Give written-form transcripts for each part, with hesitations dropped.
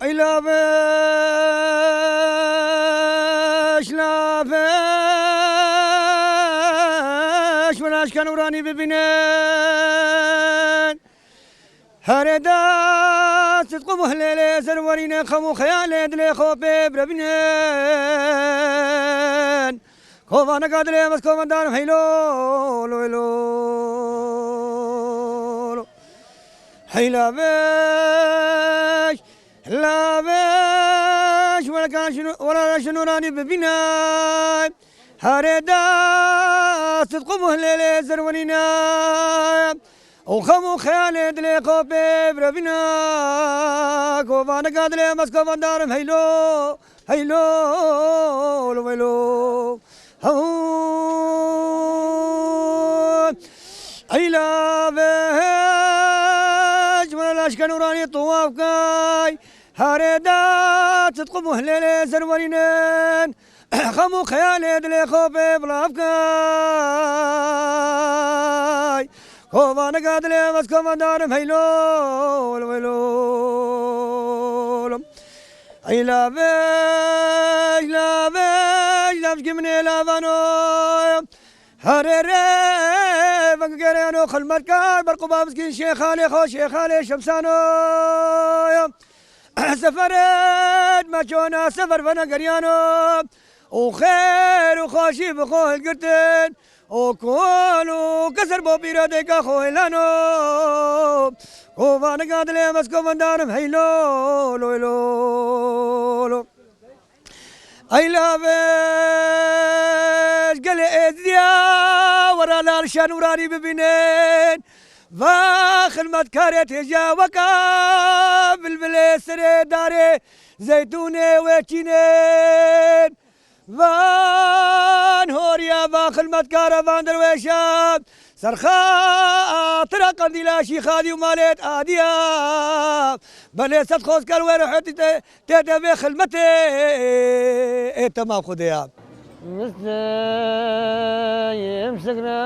لا فاش لا فاش ولاش كانوا راني ببنان هردا تتقوم هلالي زرورين خمو خيالي دلي خوفي بربنان خوفانا قادلي بس خوفان دارم هيلو لو هيلو هيلا باش لا باش ولا كان شنو ولا شنو راني ببنان هردا تتقوم هلالي زرورينا وخمو خيالي دلي خوفي بربنا كوفانا قادلي بس كوفان دارم هيلو هيلو لو هيلو هيلا باش ولا لاشكا نوراني طواف كاي هردا تتقوم هلالي زرورينين خمو خيالي دلي خوفي بلافكاي خوفانا قادلي بس كوفان دارم هيلو هيلو هيلا باش لا باش لابش كمني لافانو هريري فنقرينو خل كار برقبا مسكين شيخ علي خو شيخ علي شمسانو سفرت ما جونا سفر فنقريانو وخير وخاشي بخوه القرتين وكونو كسر بوبيرا ديكا خوه لانو كوفانا قادلي بس كوفان دارم هيلو لو هيلو اي لافيش قال ازيا ورا الارشان وراني ببنين فاخر ما تكاريت هجا وكا بالبلي سري داري زيتوني ويتشينين فان هوريا فاخر ما تكارا فان درويشان سرخا ترى قنديلا شي خادي وماليت اديا بلي صدخوس كان وين رحت تدبي خلمتي ايه تمام خديها مسايم سكران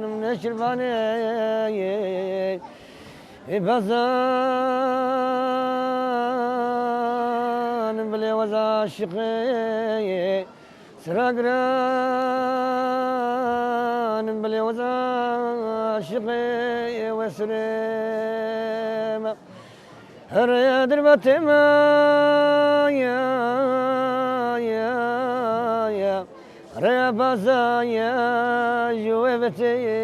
من الشرفاني بزان بلي وزا الشقي سراقران بلي وزا الشقي وسريم هريا دربتي ما يا هريا بازا يا جوابتي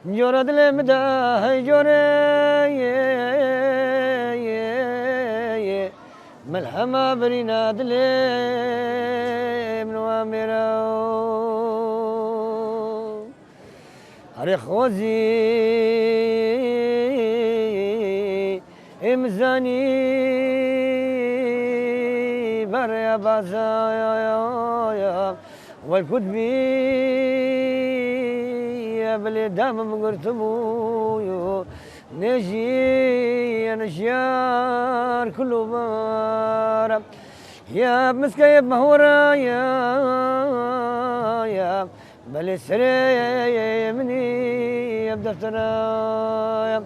جورد المداح جوري ملحمة برينا دلي من وامرو هري خوزي امزاني بريا بازايا والكتبي يا بلي دام مقرتبو نجي نشيار كله بار يا مسكيب مهورا يا بلي سري مني يبدا فترا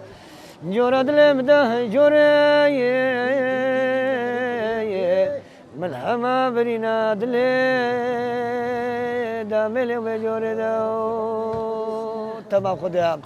جورد المده جوري ملحمة برينا دلي داملي وجوري داو تمام خدها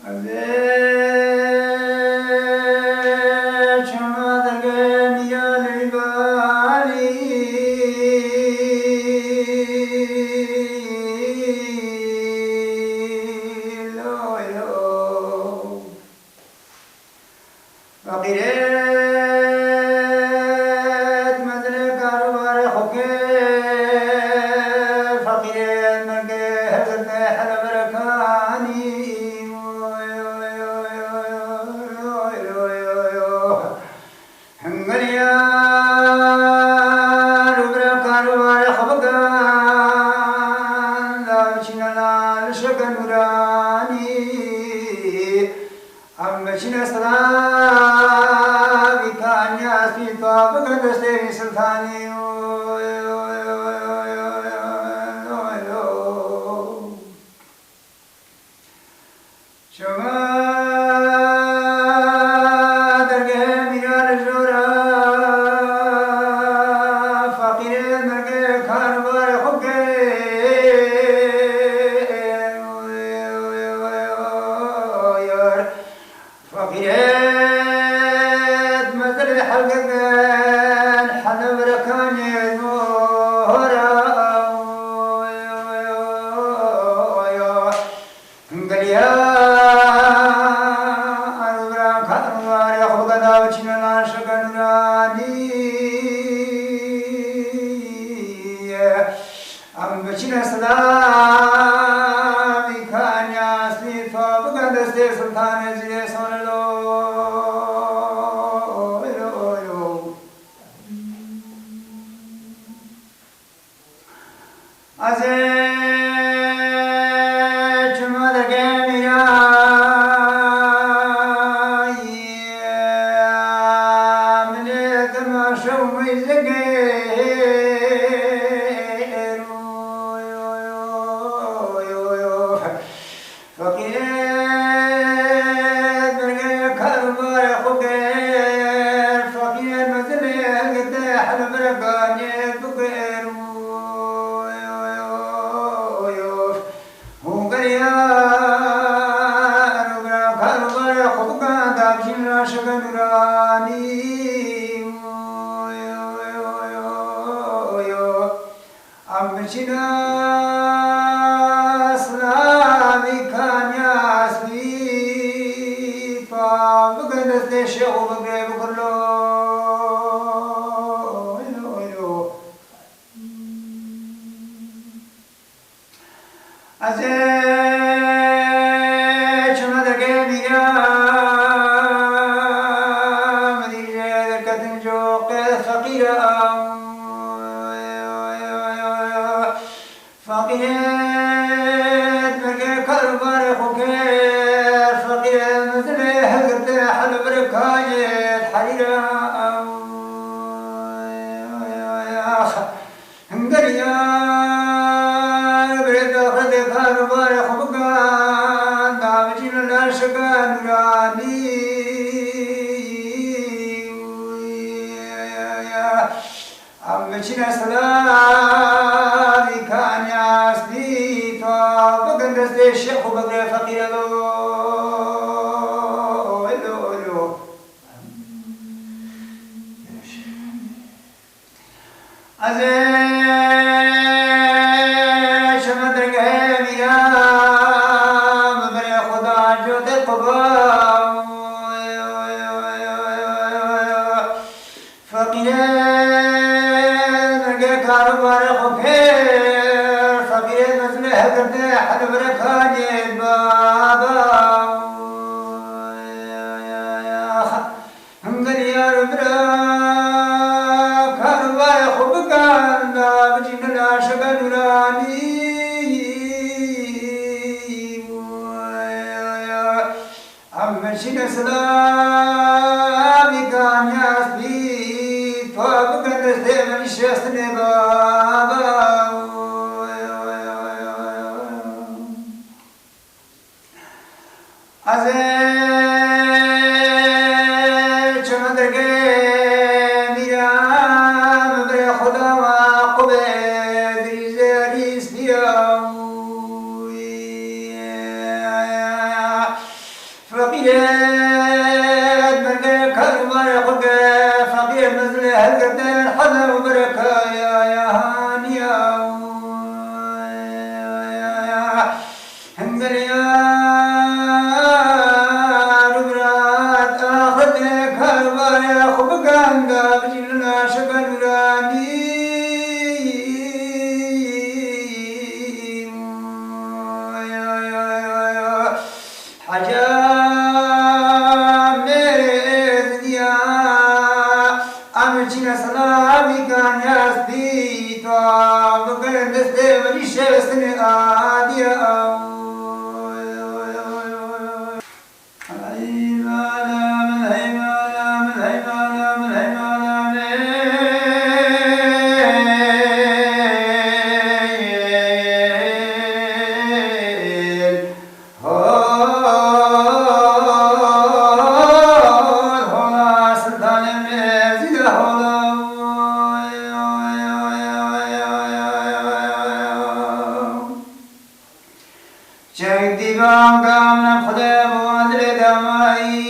چک دیوان کامن خدا بوندر دمایی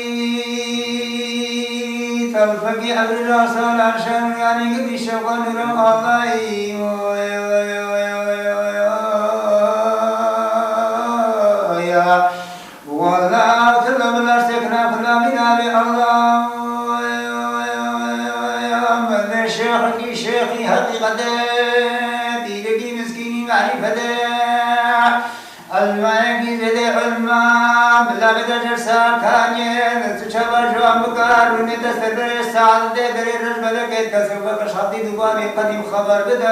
تلفقی ابر رسول انشان یعنی گدی شوقان نورم آلایی والله تلم الارتكنا كلام نبي الله من شيخي شيخي حقيقة ديركي مسكيني معرفة المايكي زدي علما بلا بدر ساكاني تشابه جوان بكار ونتستر السعادة دري رجل لكي كسوف كشحطي دوامي قديم خبر بدايات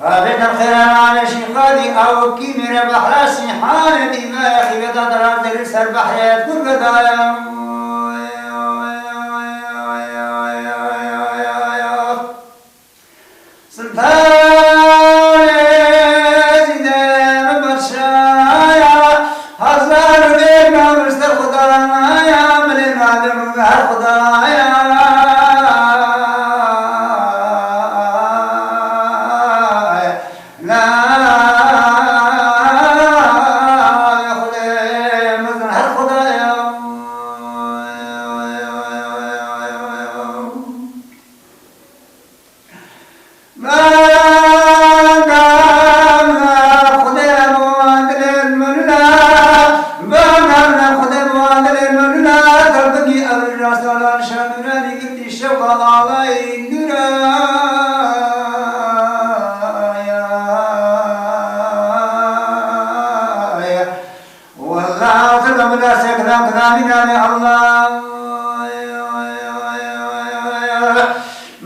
قابل الخير على شيخادي أو كيمير بحراسي حالتي ما يخي بتدرار درس البحيات كل قضايا سلطان زيدان برشايا هزار بينا مستر خدايا من النادم ظهر خدايا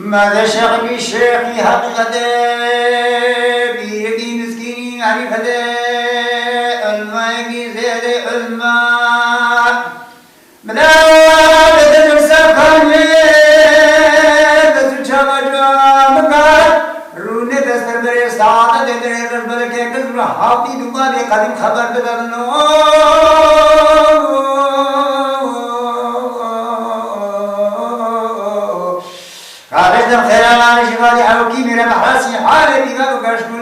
ماذا شيخي شيخي حقيقة بيدي مسكيني معرفة المايكي زيد الماء ملا بدر سكاني تسجل جامك روني دستر بري سعادة دري رجل كي كذب حاطي دماغي قديم خبر بدلنو قابل الخير على شفاء حوكي من محاسي حالي بابك أشكو